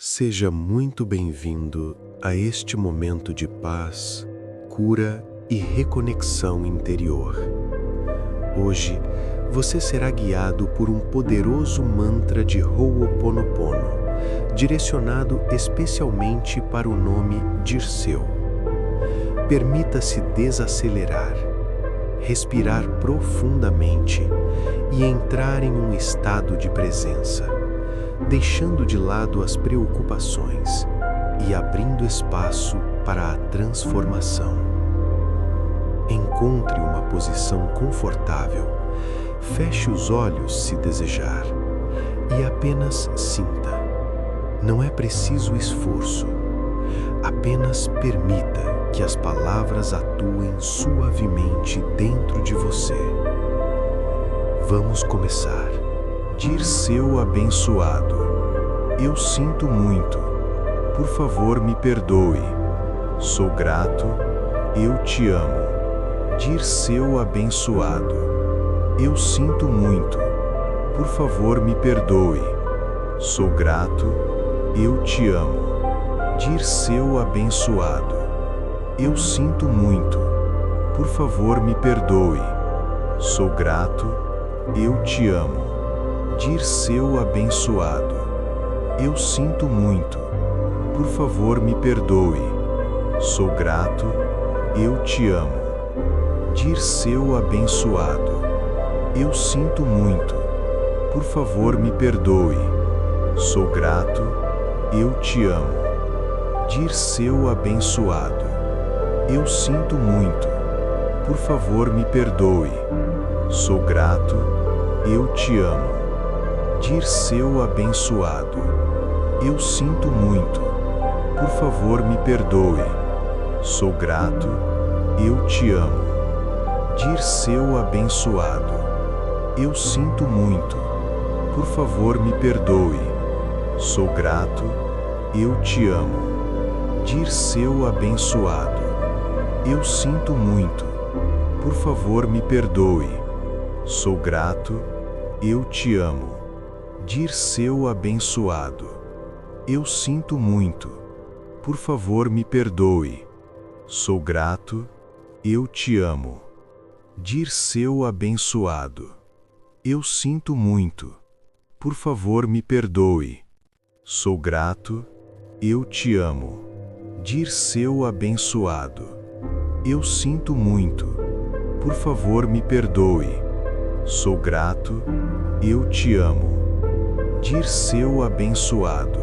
Seja muito bem-vindo a este momento de paz, cura e reconexão interior. Hoje, você será guiado por um poderoso mantra de Ho'oponopono, direcionado especialmente para o nome Dirceu. Permita-se desacelerar, respirar profundamente e entrar em um estado de presença, deixando de lado as preocupações e abrindo espaço para a transformação. Encontre uma posição confortável, feche os olhos se desejar e apenas sinta. Não é preciso esforço, apenas permita que as palavras atuem suavemente dentro de você. Vamos começar. Dirceu abençoado, eu sinto muito, por favor me perdoe, sou grato, eu te amo. Dirceu abençoado, eu sinto muito, por favor me perdoe, sou grato, eu te amo. Dirceu abençoado, eu sinto muito, por favor me perdoe, sou grato, eu te amo. Dirceu abençoado, eu sinto muito, por favor me perdoe, sou grato, eu te amo. Dirceu abençoado, eu sinto muito, por favor me perdoe, sou grato, eu te amo. Dirceu abençoado, eu sinto muito, por favor me perdoe, sou grato, eu te amo. Dirceu abençoado, eu sinto muito, por favor me perdoe, sou grato, eu te amo. Dirceu abençoado, eu sinto muito, por favor me perdoe, sou grato, eu te amo. Dirceu abençoado, eu sinto muito, por favor me perdoe, sou grato, eu te amo. Dirceu abençoado, eu sinto muito, por favor me perdoe, sou grato, eu te amo. Dirceu abençoado, eu sinto muito, por favor me perdoe, sou grato, eu te amo. Dirceu abençoado, eu sinto muito, por favor me perdoe, sou grato, eu te amo. Dirceu abençoado,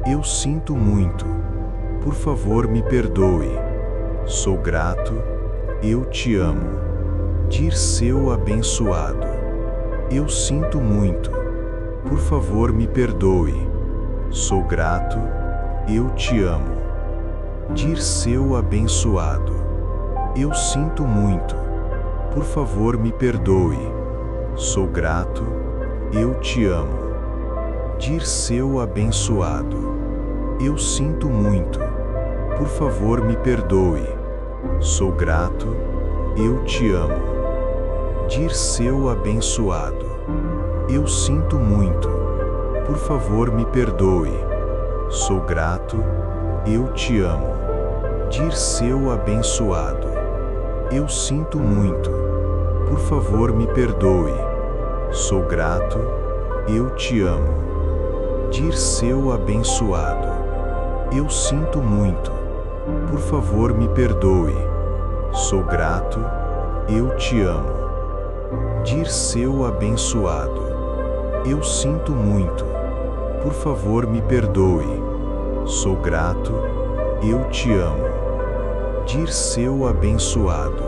eu sinto muito, por favor me perdoe, sou grato, eu te amo. Dirceu abençoado, eu sinto muito, por favor me perdoe, sou grato, eu te amo. Dirceu abençoado, eu sinto muito, por favor me perdoe, sou grato, eu te amo. Dirceu abençoado, eu sinto muito, por favor me perdoe, sou grato, eu te amo. Dirceu abençoado, eu sinto muito, por favor me perdoe, sou grato, eu te amo. Dirceu abençoado, eu sinto muito, por favor me perdoe, sou grato, eu te amo. Dirceu abençoado, eu sinto muito, por favor me perdoe, sou grato, eu te amo. Dirceu abençoado, eu sinto muito, por favor me perdoe, sou grato, eu te amo. Dirceu abençoado,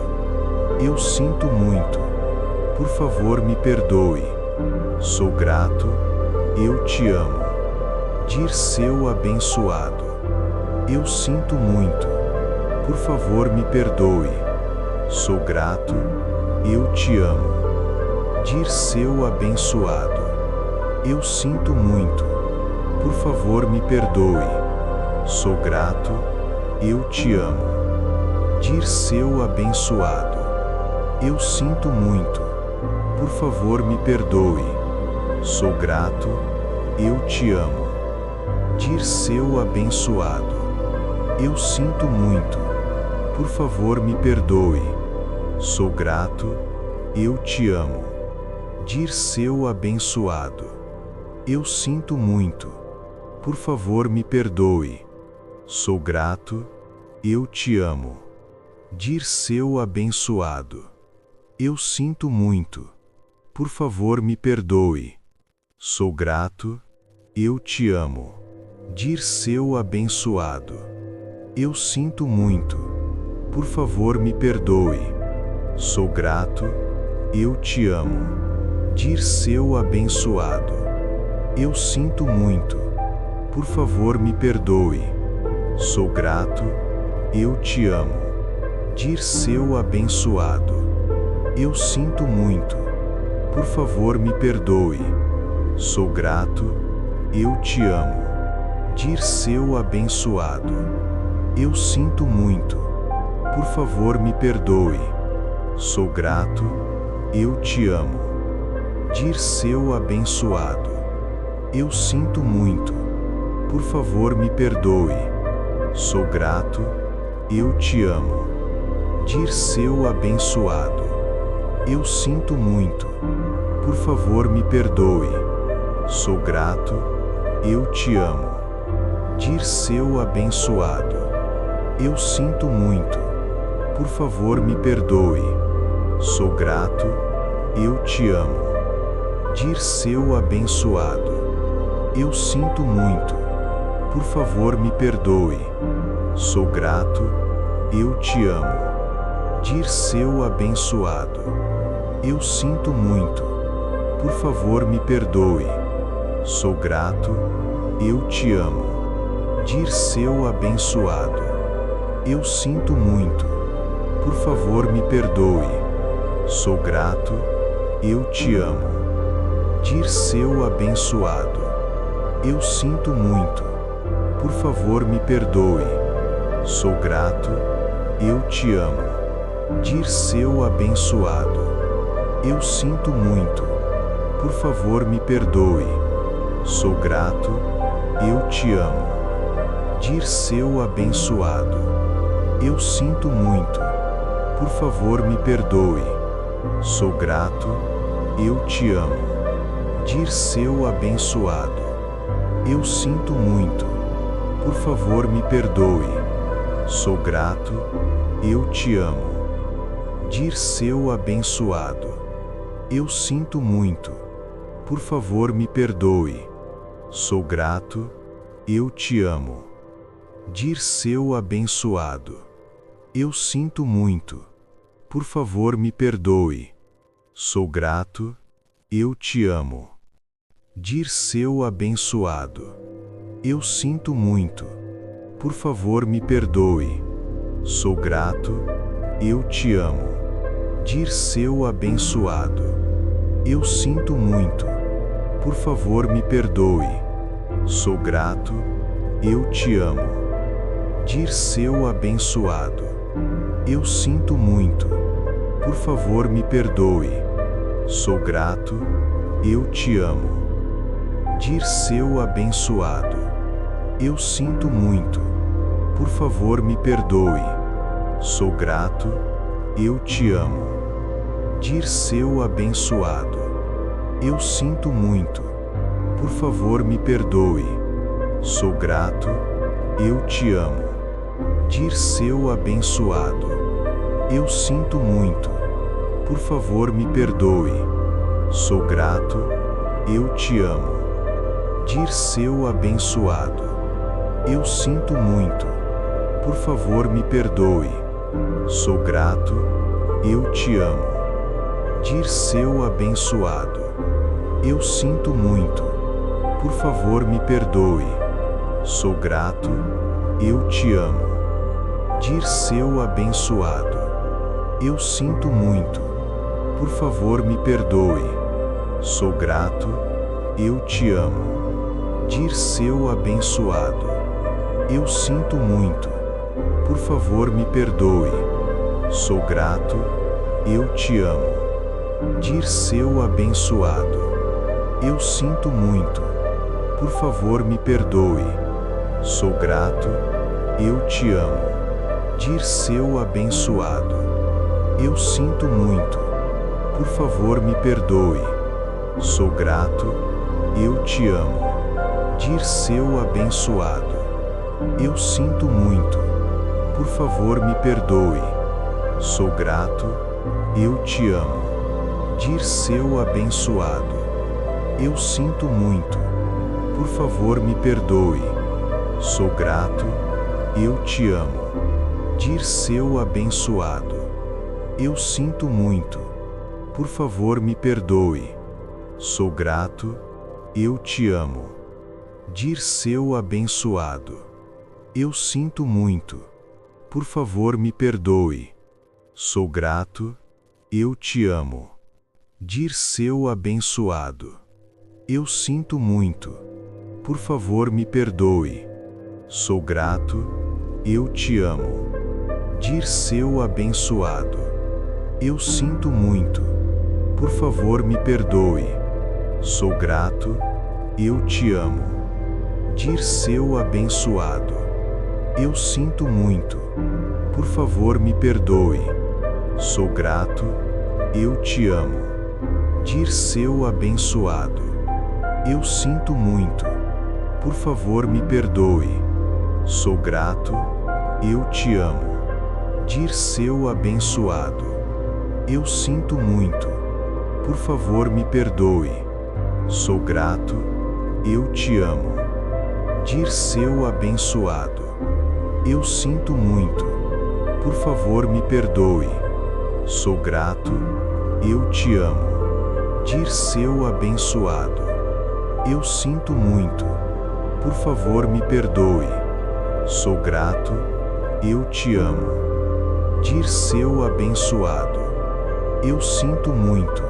eu sinto muito, por favor me perdoe, sou grato, eu te amo. Dirceu abençoado, eu sinto muito, por favor me perdoe, sou grato, eu te amo. Dirceu abençoado, eu sinto muito, por favor me perdoe, sou grato, eu te amo. Dirceu abençoado, eu sinto muito, por favor me perdoe, sou grato, eu te amo. Dirceu abençoado. Eu sinto muito. Por favor, me perdoe. Sou grato. Eu te amo. Dirceu abençoado. Eu sinto muito. Por favor, me perdoe. Sou grato. Eu te amo. Dirceu abençoado. Eu sinto muito. Por favor, me perdoe. Sou grato. Eu te amo. Dirceu abençoado. Eu sinto muito. Por favor, me perdoe. Sou grato. Eu te amo. Dirceu abençoado. Eu sinto muito. Por favor, me perdoe. Sou grato. Eu te amo. Dirceu abençoado. Eu sinto muito. Por favor, me perdoe. Sou grato. Eu te amo. Dirceu abençoado. Eu sinto muito. Por favor, me perdoe. Sou grato. Eu te amo. Dirceu abençoado. Eu sinto muito. Por favor, me perdoe. Sou grato. Eu te amo. Dirceu abençoado. Eu sinto muito. Por favor, me perdoe. Sou grato. Eu te amo. Dirceu abençoado. Eu sinto muito. Por favor, me perdoe. Sou grato. Eu te amo. Dirceu abençoado. Eu sinto muito. Por favor, me perdoe. Sou grato. Eu te amo. Dirceu abençoado. Eu sinto muito. Por favor, me perdoe. Sou grato. Eu te amo. Dirceu abençoado. Eu sinto muito. Por favor, me perdoe. Sou grato. Eu te amo. Dirceu abençoado. Eu sinto muito. Por favor, me perdoe. Sou grato. Eu te amo. Dirceu abençoado. Eu sinto muito. Por favor, me perdoe. Sou grato. Eu te amo. Dirceu abençoado. Eu sinto muito. Por favor, me perdoe. Sou grato. Eu te amo. Dirceu abençoado. Eu sinto muito. Por favor, me perdoe. Sou grato. Eu te amo. Dirceu abençoado. Eu sinto muito. Por favor, me perdoe. Sou grato. Eu te amo. Dirceu abençoado. Eu sinto muito. Por favor, me perdoe. Sou grato. Eu te amo. Dirceu abençoado. Eu sinto muito. Por favor, me perdoe. Sou grato. Eu te amo. Dirceu abençoado. Eu sinto muito. Por favor, me perdoe. Sou grato. Eu te amo. Dirceu abençoado. Eu sinto muito. Por favor, me perdoe. Sou grato. Eu te amo. Dirceu abençoado. Eu sinto muito. Por favor, me perdoe. Sou grato. Eu te amo. Dirceu abençoado. Eu sinto muito. Por favor, me perdoe. Sou grato. Eu te amo. Dirceu abençoado. Eu sinto muito. Por favor, me perdoe. Sou grato. Eu te amo. Dirceu abençoado. Eu sinto muito. Por favor, me perdoe. Sou grato. Eu te amo. Dirceu abençoado. Eu sinto muito. Por favor, me perdoe. Sou grato. Eu te amo. Dirceu abençoado. Eu sinto muito. Por favor, me perdoe. Sou grato. Eu te amo. Dirceu abençoado. Eu sinto muito. Por favor, me perdoe. Sou grato. Eu te amo. Dirceu abençoado. Eu sinto muito. Por favor, me perdoe. sou grato, eu te amo. Dirceu abençoado, eu sinto muito, por favor me perdoe. Sou grato, eu te amo. Dirceu abençoado, eu sinto muito, por favor me perdoe. Sou grato, eu te amo. Dirceu abençoado, eu sinto muito, por favor me perdoe. Sou grato, eu te amo. Dirceu abençoado, eu sinto muito, por favor me perdoe. Sou grato, eu te amo. Dirceu abençoado, eu sinto muito, por favor me perdoe. Sou grato, eu te amo. Dirceu abençoado, eu sinto muito, por favor me perdoe. Sou grato, eu te amo. Dirceu abençoado, eu sinto muito, por favor me perdoe. Sou grato, eu te amo. Dirceu abençoado, eu sinto muito, por favor me perdoe. Sou grato, eu te amo. Dirceu abençoado, eu sinto muito, por favor me perdoe. Sou grato, eu te amo. Dirceu abençoado, eu sinto muito, por favor me perdoe. Sou grato, eu te amo. Dirceu abençoado, eu sinto muito, por favor me perdoe. Sou grato, eu te amo. Dirceu abençoado, eu sinto muito, por favor me perdoe. Sou grato, eu te amo. Dirceu abençoado, eu sinto muito,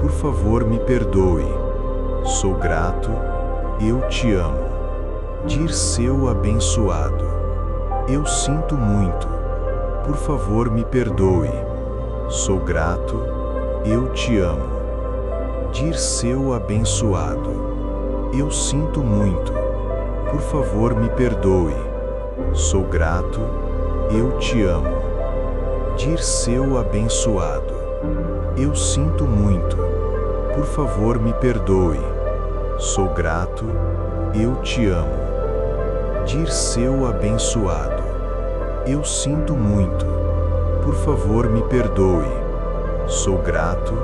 por favor me perdoe. Sou grato, eu te amo. Dirceu abençoado, eu sinto muito, por favor me perdoe. Sou grato, eu te amo. Dirceu abençoado, eu sinto muito, por favor me perdoe. Sou grato, eu te amo. Dirceu abençoado, eu sinto muito, por favor me perdoe. Sou grato, eu te amo. Dirceu abençoado, eu sinto muito, por favor me perdoe. Sou grato,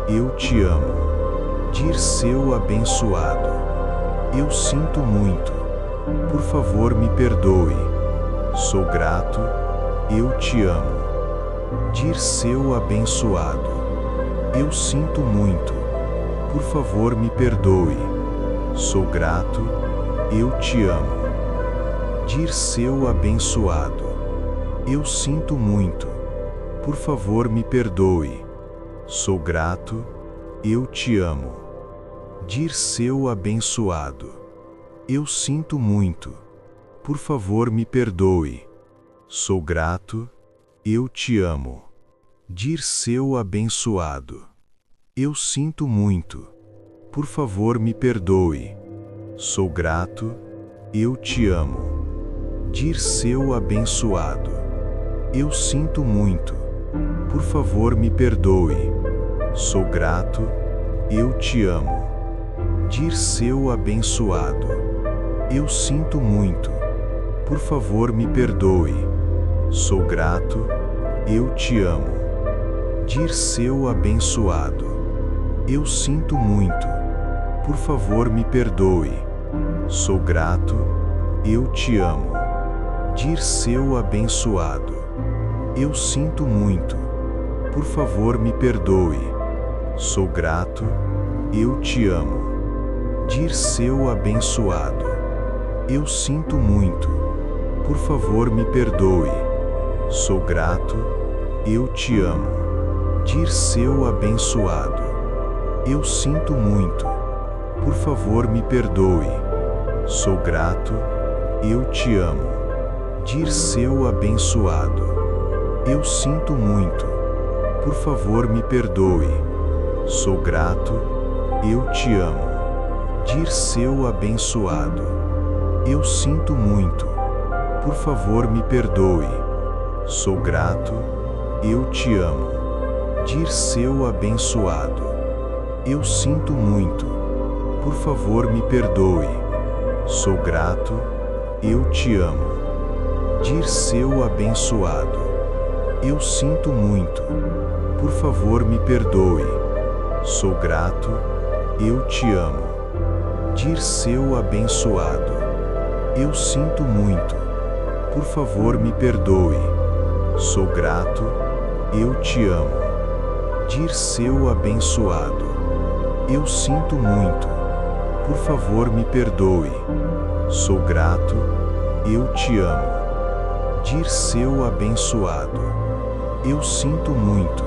eu te amo. Dirceu abençoado, eu sinto muito, por favor me perdoe. Sou grato, eu te amo. Dirceu abençoado, eu sinto muito, por favor me perdoe. Sou grato, eu te amo. Dirceu abençoado, eu sinto muito, por favor me perdoe. Sou grato, eu te amo. Dirceu abençoado, eu sinto muito, por favor me perdoe. Sou grato, eu te amo. Dirceu abençoado, eu sinto muito, por favor me perdoe. Sou grato, eu te amo. Dirceu abençoado, eu sinto muito, por favor me perdoe. Sou grato, eu te amo. Dirceu abençoado, eu sinto muito, por favor me perdoe. Sou grato, eu te amo. Dirceu abençoado, eu sinto muito, por favor me perdoe. Sou grato, eu te amo. Dirceu abençoado, eu sinto muito, por favor me perdoe. Sou grato, eu te amo. Dirceu abençoado, eu sinto muito, por favor me perdoe. Sou grato, eu te amo. Dirceu abençoado, eu sinto muito, por favor me perdoe. Sou grato, eu te amo. Dirceu abençoado, eu sinto muito, por favor me perdoe. Sou grato, eu te amo. Dirceu abençoado, Eu sinto muito. Por favor, me perdoe. Sou grato. Eu te amo. Dirceu abençoado. Eu sinto muito. Por favor, me perdoe. Sou grato. Eu te amo. Dirceu abençoado. Eu sinto muito. Por favor, me perdoe. Sou grato. Eu te amo. Dirceu abençoado. Eu sinto muito. Por favor, me perdoe. Sou grato. Eu te amo. Dirceu abençoado. Eu sinto muito. Por favor, me perdoe. Sou grato. Eu te amo. Dirceu abençoado. Eu sinto muito.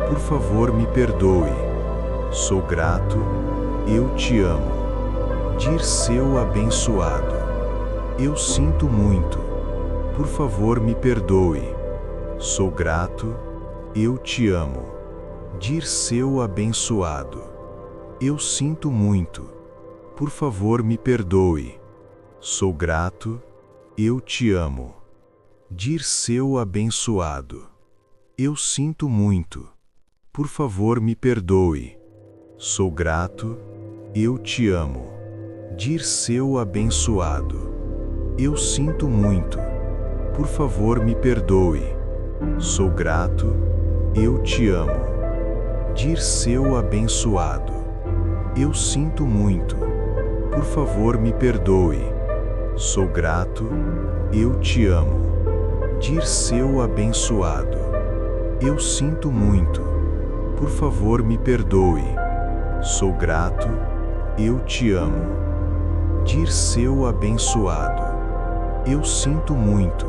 Por favor, me perdoe. Sou grato. Eu te amo. Dirceu abençoado. Eu sinto muito. Por favor, me perdoe. Sou grato. Eu te amo. Dirceu abençoado. Eu sinto muito. Por favor, me perdoe. Sou grato. Eu te amo. Dirceu abençoado. Eu sinto muito. Por favor, me perdoe. Sou grato. Eu te amo. Dirceu abençoado. Eu sinto muito. Por favor, me perdoe. Sou grato. Eu te amo. Dirceu abençoado. Eu sinto muito. Por favor, me perdoe. Sou grato. Eu te amo. Dirceu abençoado. Eu sinto muito. Por favor, me perdoe. Sou grato. Eu te amo. Dirceu abençoado. Eu sinto muito.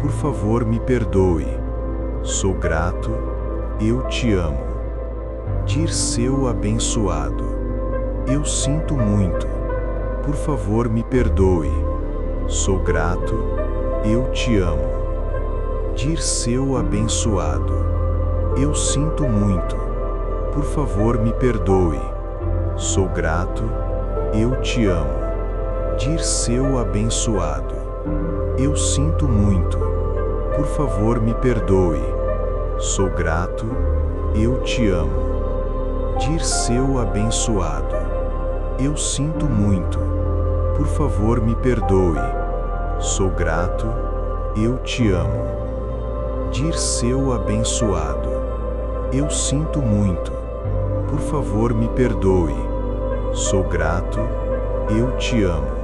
Por favor, me perdoe. Sou grato. Eu te amo. Dirceu abençoado. Eu sinto muito. Por favor, me perdoe. Sou grato. Eu te amo. Dirceu abençoado. Eu sinto muito. Por favor, me perdoe. Sou grato. Eu te amo. Dirceu abençoado. Eu sinto muito. Por favor, me perdoe. Sou grato. Eu te amo. Dirceu abençoado. Eu sinto muito. Por favor, me perdoe. Sou grato. Eu te amo. Dirceu abençoado. Eu sinto muito. Por favor, me perdoe. Sou grato. Eu te amo.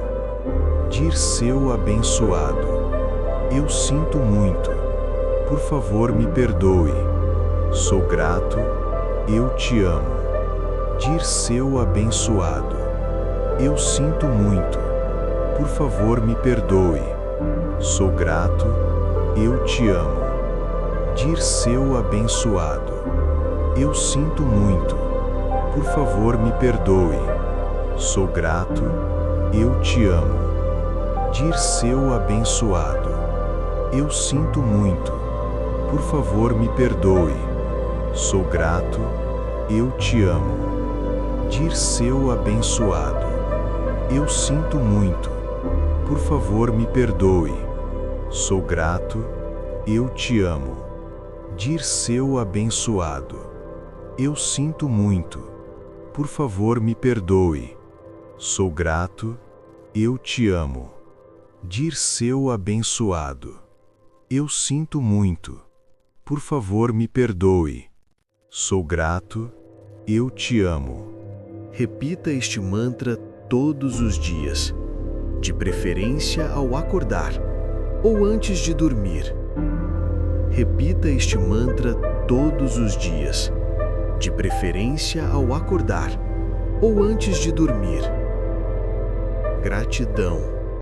Dirceu abençoado. Eu sinto muito. Por favor, me perdoe. Sou grato. Eu te amo. Dirceu abençoado. Eu sinto muito. Por favor, me perdoe. Sou grato. Eu te amo. Dirceu abençoado. Eu sinto muito. Por favor, me perdoe. Sou grato. Eu te amo. Dirceu abençoado. Eu sinto muito. Por favor, me perdoe. Sou grato. Eu te amo. Dirceu abençoado. Eu sinto muito. Por favor, me perdoe. Sou grato. Eu te amo. Dirceu abençoado. Eu sinto muito. Por favor, me perdoe. Sou grato. Eu te amo. Dirceu abençoado. Eu sinto muito. Por favor, me perdoe. Sou grato. Eu te amo. Repita este mantra todos os dias, de preferência ao acordar ou antes de dormir. Repita este mantra todos os dias, de preferência ao acordar ou antes de dormir. Gratidão.